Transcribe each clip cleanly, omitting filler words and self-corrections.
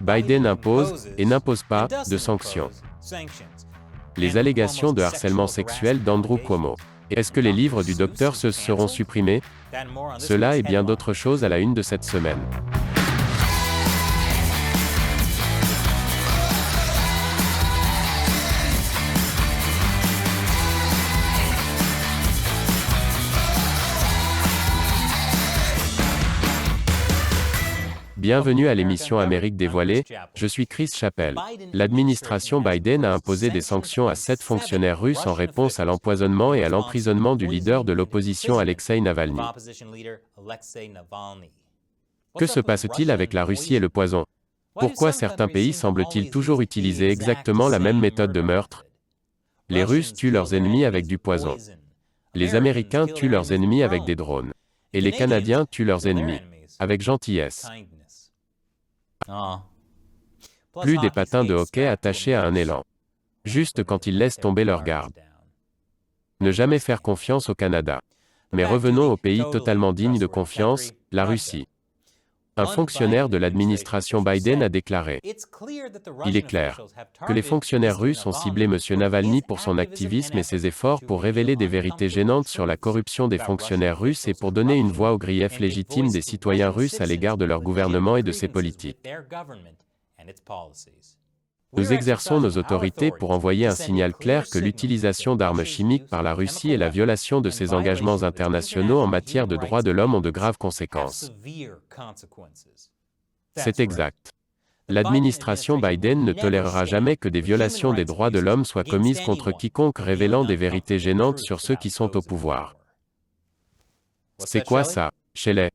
Biden impose, et n'impose pas, de sanctions. Les allégations de harcèlement sexuel d'Andrew Cuomo. Est-ce que les livres du Dr Seuss seront supprimés? Cela et bien d'autres choses à la une de cette semaine. Bienvenue à l'émission Amérique dévoilée, je suis Chris Chappell. L'administration Biden a imposé des sanctions à 7 fonctionnaires russes en réponse à l'empoisonnement et à l'emprisonnement du leader de l'opposition Alexeï Navalny. Que se passe-t-il avec la Russie et le poison? Pourquoi certains pays semblent-ils toujours utiliser exactement la même méthode de meurtre? Les Russes tuent leurs ennemis avec du poison. Les Américains tuent leurs ennemis avec des drones. Et les Canadiens tuent leurs ennemis avec gentillesse. Plus des patins de hockey attachés à un élan. Juste quand ils laissent tomber leur garde. Ne jamais faire confiance au Canada. Mais revenons au pays totalement digne de confiance, la Russie. Un fonctionnaire de l'administration Biden a déclaré: il est clair que les fonctionnaires russes ont ciblé M. Navalny pour son activisme et ses efforts pour révéler des vérités gênantes sur la corruption des fonctionnaires russes et pour donner une voix aux griefs légitimes des citoyens russes à l'égard de leur gouvernement et de ses politiques. Nous exerçons nos autorités pour envoyer un signal clair que l'utilisation d'armes chimiques par la Russie et la violation de ses engagements internationaux en matière de droits de l'homme ont de graves conséquences. C'est exact. L'administration Biden ne tolérera jamais que des violations des droits de l'homme soient commises contre quiconque révélant des vérités gênantes sur ceux qui sont au pouvoir. C'est quoi ça, Shelley?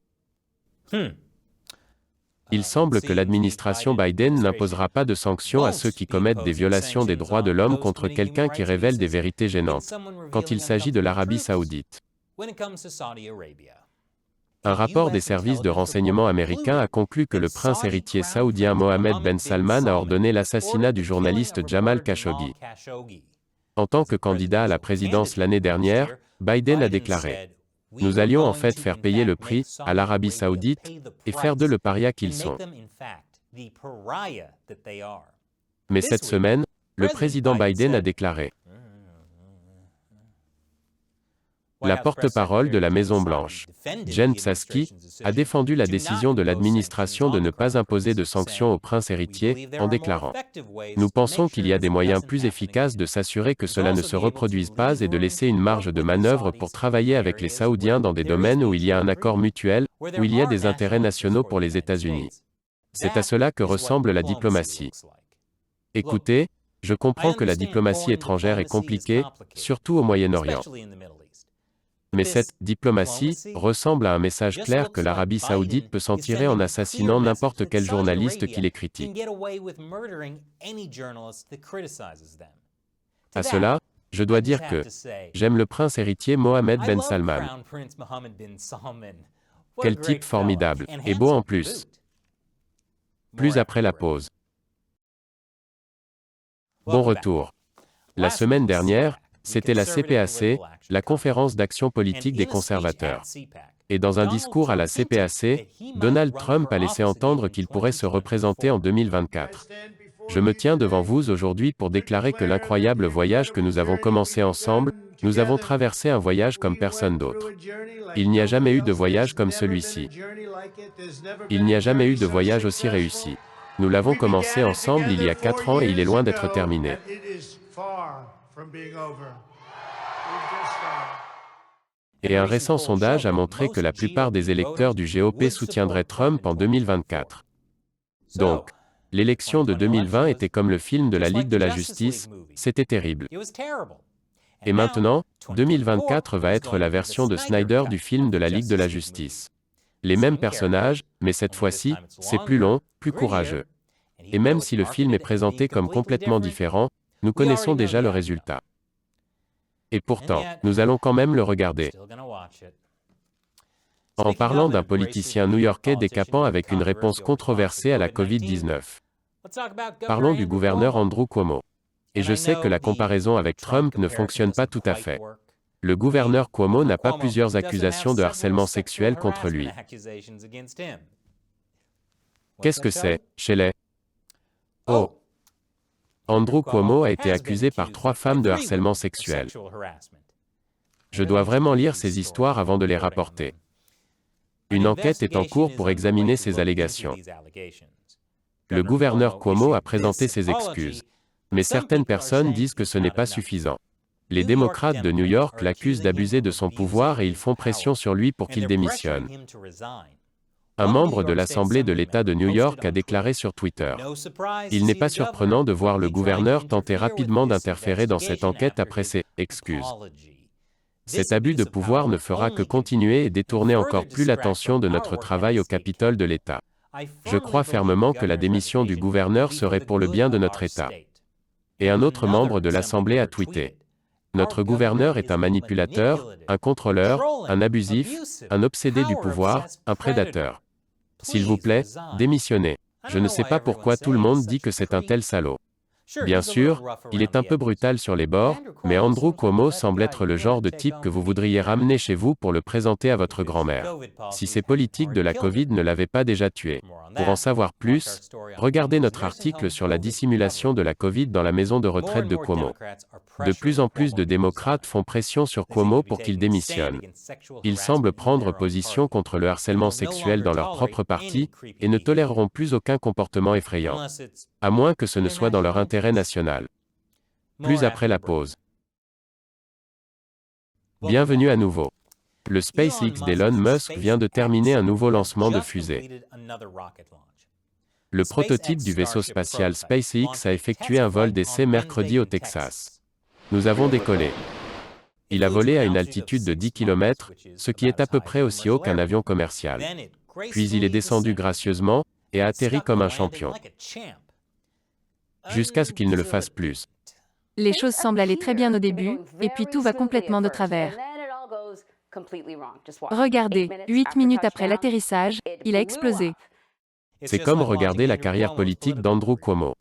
Il semble que l'administration Biden n'imposera pas de sanctions à ceux qui commettent des violations des droits de l'homme contre quelqu'un qui révèle des vérités gênantes, quand il s'agit de l'Arabie saoudite. Un rapport des services de renseignement américains a conclu que le prince héritier saoudien Mohammed Ben Salman a ordonné l'assassinat du journaliste Jamal Khashoggi. En tant que candidat à la présidence l'année dernière, Biden a déclaré: nous allions en fait faire payer le prix à l'Arabie saoudite et faire d'eux le paria qu'ils sont. Mais cette semaine, le président Biden a déclaré. La porte-parole de la Maison-Blanche, Jen Psaki, a défendu la décision de l'administration de ne pas imposer de sanctions au prince héritier, en déclarant: nous pensons qu'il y a des moyens plus efficaces de s'assurer que cela ne se reproduise pas et de laisser une marge de manœuvre pour travailler avec les Saoudiens dans des domaines où il y a un accord mutuel, où il y a des intérêts nationaux pour les États-Unis. C'est à cela que ressemble la diplomatie. Écoutez, je comprends que la diplomatie étrangère est compliquée, surtout au Moyen-Orient. Mais cette diplomatie ressemble à un message clair que l'Arabie saoudite peut s'en tirer en assassinant n'importe quel journaliste qui les critique. À cela, je dois dire que j'aime le prince héritier Mohammed Ben Salman. Quel type formidable, et beau en plus. Plus après la pause. Bon retour. La semaine dernière, c'était la CPAC, la Conférence d'action politique des conservateurs. Et dans un discours à la CPAC, Donald Trump a laissé entendre qu'il pourrait se représenter en 2024. Je me tiens devant vous aujourd'hui pour déclarer que l'incroyable voyage que nous avons commencé ensemble, nous avons traversé un voyage comme personne d'autre. Il n'y a jamais eu de voyage comme celui-ci. Il n'y a jamais eu de voyage aussi réussi. Nous l'avons commencé ensemble il y a 4 ans et il est loin d'être terminé. Et un récent sondage a montré que la plupart des électeurs du GOP soutiendraient Trump en 2024. Donc, l'élection de 2020 était comme le film de la Ligue de la Justice, c'était terrible. Et maintenant, 2024 va être la version de Snyder du film de la Ligue de la Justice. Les mêmes personnages, mais cette fois-ci, c'est plus long, plus courageux. Et même si le film est présenté comme complètement différent, nous connaissons déjà le résultat. Et pourtant, nous allons quand même le regarder. En parlant d'un politicien new-yorkais décapant avec une réponse controversée à la Covid-19. Parlons du gouverneur Andrew Cuomo. Et je sais que la comparaison avec Trump ne fonctionne pas tout à fait. Le gouverneur Cuomo n'a pas plusieurs accusations de harcèlement sexuel contre lui. Qu'est-ce que c'est, Shelley? Oh! Andrew Cuomo a été accusé par 3 femmes de harcèlement sexuel. Je dois vraiment lire ces histoires avant de les rapporter. Une enquête est en cours pour examiner ces allégations. Le gouverneur Cuomo a présenté ses excuses. Mais certaines personnes disent que ce n'est pas suffisant. Les démocrates de New York l'accusent d'abuser de son pouvoir et ils font pression sur lui pour qu'il démissionne. Un membre de l'Assemblée de l'État de New York a déclaré sur Twitter: « Il n'est pas surprenant de voir le gouverneur tenter rapidement d'interférer dans cette enquête après ses excuses. Cet abus de pouvoir ne fera que continuer et détourner encore plus l'attention de notre travail au Capitole de l'État. Je crois fermement que la démission du gouverneur serait pour le bien de notre État. » Et un autre membre de l'Assemblée a tweeté: « Notre gouverneur est un manipulateur, un contrôleur, un abusif, un obsédé du pouvoir, un prédateur. S'il vous plaît, démissionnez. Je ne sais pas pourquoi tout le monde dit que c'est un tel salaud. » Bien sûr, il est un peu brutal sur les bords, mais Andrew Cuomo semble être le genre de type que vous voudriez ramener chez vous pour le présenter à votre grand-mère. Si ces politiques de la Covid ne l'avaient pas déjà tué. Pour en savoir plus, regardez notre article sur la dissimulation de la Covid dans la maison de retraite de Cuomo. De plus en plus de démocrates font pression sur Cuomo pour qu'il démissionne. Ils semblent prendre position contre le harcèlement sexuel dans leur propre parti, et ne toléreront plus aucun comportement effrayant. À moins que ce ne soit dans leur intérêt national. Plus après la pause. Bienvenue à nouveau. Le SpaceX d'Elon Musk vient de terminer un nouveau lancement de fusée. Le prototype du vaisseau spatial SpaceX a effectué un vol d'essai mercredi au Texas. Nous avons décollé. Il a volé à une altitude de 10 km, ce qui est à peu près aussi haut qu'un avion commercial. Puis il est descendu gracieusement, et a atterri comme un champion. Jusqu'à ce qu'il ne le fasse plus. Les choses semblent aller très bien au début, et puis tout va complètement de travers. Regardez, 8 minutes après l'atterrissage, il a explosé. C'est comme regarder la carrière politique d'Andrew Cuomo.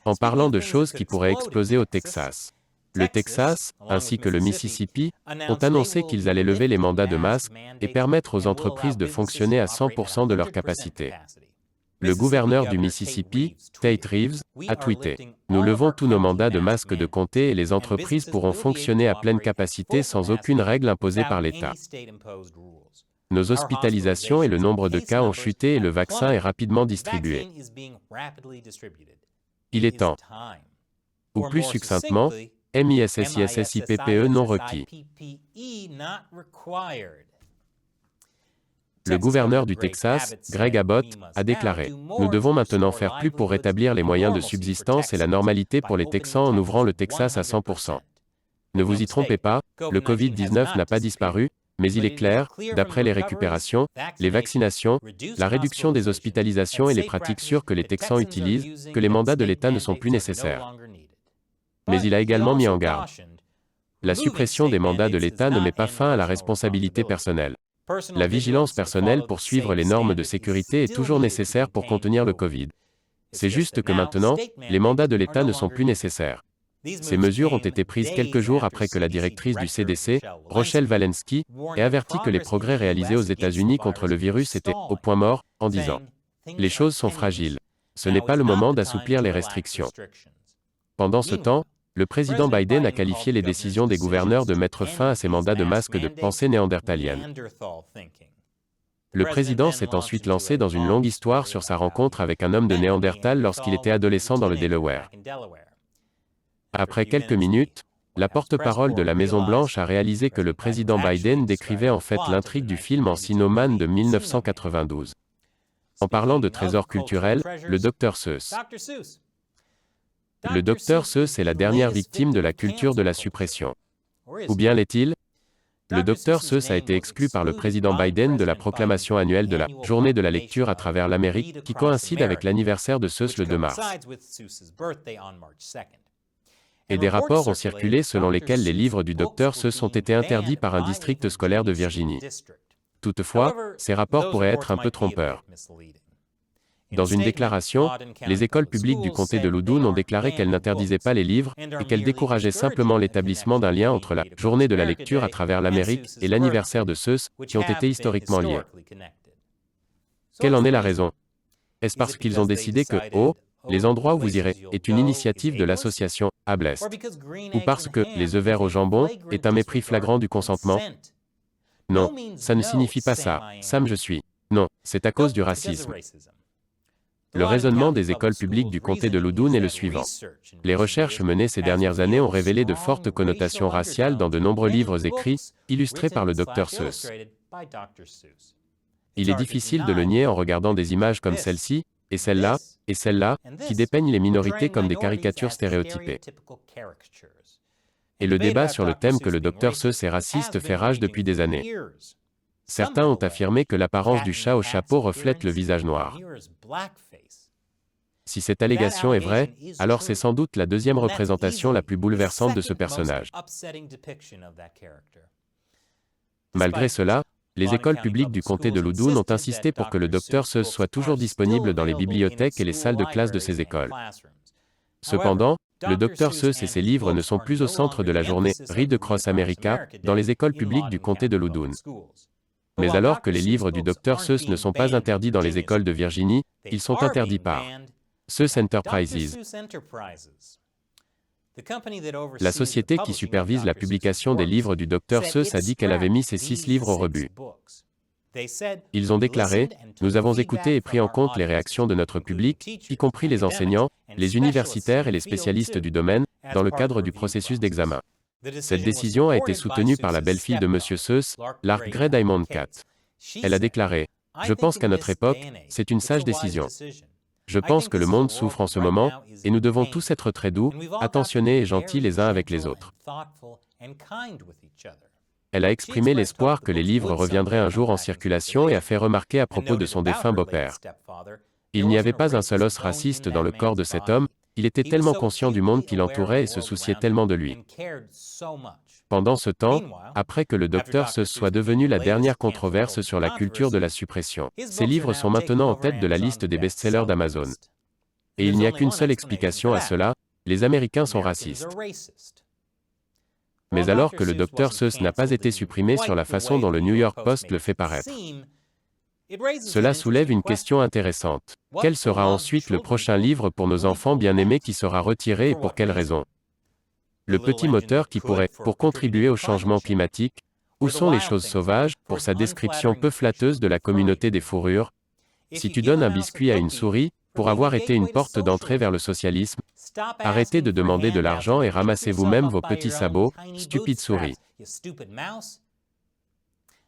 En parlant de choses qui pourraient exploser au Texas. Le Texas, ainsi que le Mississippi, ont annoncé qu'ils allaient lever les mandats de masques et permettre aux entreprises de fonctionner à 100% de leur capacité. Le gouverneur du Mississippi, Tate Reeves, a tweeté: « Nous levons tous nos mandats de masques de comté et les entreprises pourront fonctionner à pleine capacité sans aucune règle imposée par l'État. Nos hospitalisations et le nombre de cas ont chuté et le vaccin est rapidement distribué. Il est temps. » Ou plus succinctement, MISSISSIPPE non requis. Le gouverneur du Texas, Greg Abbott, a déclaré: « Nous devons maintenant faire plus pour rétablir les moyens de subsistance et la normalité pour les Texans en ouvrant le Texas à 100%. Ne vous y trompez pas, le Covid-19 n'a pas disparu, mais il est clair, d'après les récupérations, les vaccinations, la réduction des hospitalisations et les pratiques sûres que les Texans utilisent, que les mandats de l'État ne sont plus nécessaires. » Mais il a également mis en garde. La suppression des mandats de l'État ne met pas fin à la responsabilité personnelle. La vigilance personnelle pour suivre les normes de sécurité est toujours nécessaire pour contenir le Covid. C'est juste que maintenant, les mandats de l'État ne sont plus nécessaires. Ces mesures ont été prises quelques jours après que la directrice du CDC, Rochelle Walensky, ait averti que les progrès réalisés aux États-Unis contre le virus étaient au point mort, en disant: « Les choses sont fragiles. Ce n'est pas le moment d'assouplir les restrictions. » Pendant ce temps, le président Biden a qualifié les décisions des gouverneurs de mettre fin à ces mandats de masques de pensée néandertalienne. Le président s'est ensuite lancé dans une longue histoire sur sa rencontre avec un homme de Néandertal lorsqu'il était adolescent dans le Delaware. Après quelques minutes, la porte-parole de la Maison-Blanche a réalisé que le président Biden décrivait en fait l'intrigue du film Encino Man de 1992. En parlant de trésors culturels, le Dr Seuss. Le Dr Seuss est la dernière victime de la culture de la suppression. Ou bien l'est-il? Le Dr Seuss a été exclu par le président Biden de la proclamation annuelle de la « Journée de la lecture à travers l'Amérique » qui coïncide avec l'anniversaire de Seuss le 2 mars. Et des rapports ont circulé selon lesquels les livres du Dr Seuss ont été interdits par un district scolaire de Virginie. Toutefois, ces rapports pourraient être un peu trompeurs. Dans une déclaration, les écoles publiques du comté de Loudoun ont déclaré qu'elles n'interdisaient pas les livres, et qu'elles décourageaient simplement l'établissement d'un lien entre la « Journée de la lecture à travers l'Amérique » et l'anniversaire de Seuss, qui ont été historiquement liés. Quelle en est la raison? Est-ce parce qu'ils ont décidé que, oh, Les endroits où vous irez est une initiative de l'association à Blessed. Ou parce que les œufs verts au jambon est un mépris flagrant du consentement. Non, ça ne signifie pas ça. Sam je suis. Non, c'est à cause du racisme. Le raisonnement des écoles publiques du comté de Loudoun est le suivant. Les recherches menées ces dernières années ont révélé de fortes connotations raciales dans de nombreux livres écrits, illustrés par le Dr. Seuss. Il est difficile de le nier en regardant des images comme celle-ci, et celle-là, qui dépeignent les minorités comme des caricatures stéréotypées. Et le débat sur le thème que le Dr. Seuss est raciste fait rage depuis des années. Certains ont affirmé que l'apparence du chat au chapeau reflète le visage noir. Si cette allégation est vraie, alors c'est sans doute la deuxième représentation la plus bouleversante de ce personnage. Malgré cela, les écoles publiques du comté de Loudoun ont insisté pour que le Dr. Seuss soit toujours disponible dans les bibliothèques et les salles de classe de ces écoles. Cependant, le Dr. Seuss et ses livres ne sont plus au centre de la journée Read Across America dans les écoles publiques du comté de Loudoun. Mais alors que les livres du Dr. Seuss ne sont pas interdits dans les écoles de Virginie, ils sont interdits par Seuss Enterprises. La société qui supervise la publication des livres du Dr. Seuss a dit qu'elle avait mis ces 6 livres au rebut. Ils ont déclaré « Nous avons écouté et pris en compte les réactions de notre public, y compris les enseignants, les universitaires et les spécialistes du domaine, dans le cadre du processus d'examen. » Cette décision a été soutenue par la belle-fille de M. Seuss, Lark Gray Diamond Cat. Elle a déclaré « Je pense qu'à notre époque, c'est une sage décision. Je pense que le monde souffre en ce moment, et nous devons tous être très doux, attentionnés et gentils les uns avec les autres. » Elle a exprimé l'espoir que les livres reviendraient un jour en circulation et a fait remarquer à propos de son défunt beau-père. Il n'y avait pas un seul os raciste dans le corps de cet homme, il était tellement conscient du monde qui l'entourait et se souciait tellement de lui. Pendant ce temps, après que le Dr. Seuss soit devenu la dernière controverse sur la culture de la suppression, ses livres sont maintenant en tête de la liste des best-sellers d'Amazon. Et il n'y a qu'une seule explication à cela, les Américains sont racistes. Mais alors que le Dr. Seuss n'a pas été supprimé sur la façon dont le New York Post le fait paraître, cela soulève une question intéressante. Quel sera ensuite le prochain livre pour nos enfants bien-aimés qui sera retiré et pour quelle raison? Le petit moteur qui pourrait, pour contribuer au changement climatique, où sont les choses sauvages, pour sa description peu flatteuse de la communauté des fourrures? Si tu donnes un biscuit à une souris, pour avoir été une porte d'entrée vers le socialisme, arrêtez de demander de l'argent et ramassez vous-même vos petits sabots, stupide souris.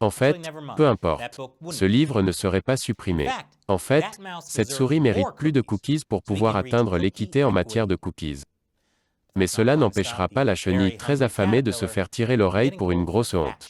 En fait, peu importe. Ce livre ne serait pas supprimé. En fait, cette souris mérite plus de cookies pour pouvoir atteindre l'équité en matière de cookies. Mais cela n'empêchera pas la chenille très affamée de se faire tirer l'oreille pour une grosse honte.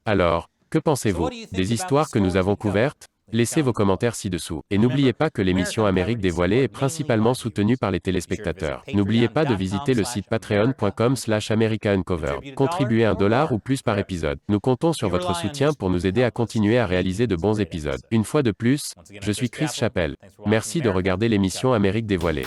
Alors, que pensez-vous des histoires que nous avons couvertes? Laissez vos commentaires ci-dessous. Et n'oubliez pas que l'émission Amérique dévoilée est principalement soutenue par les téléspectateurs. N'oubliez pas de visiter le site patreon.com/americauncovered. Contribuez $1 ou plus par épisode. Nous comptons sur votre soutien pour nous aider à continuer à réaliser de bons épisodes. Une fois de plus, je suis Chris Chappell. Merci de regarder l'émission Amérique dévoilée.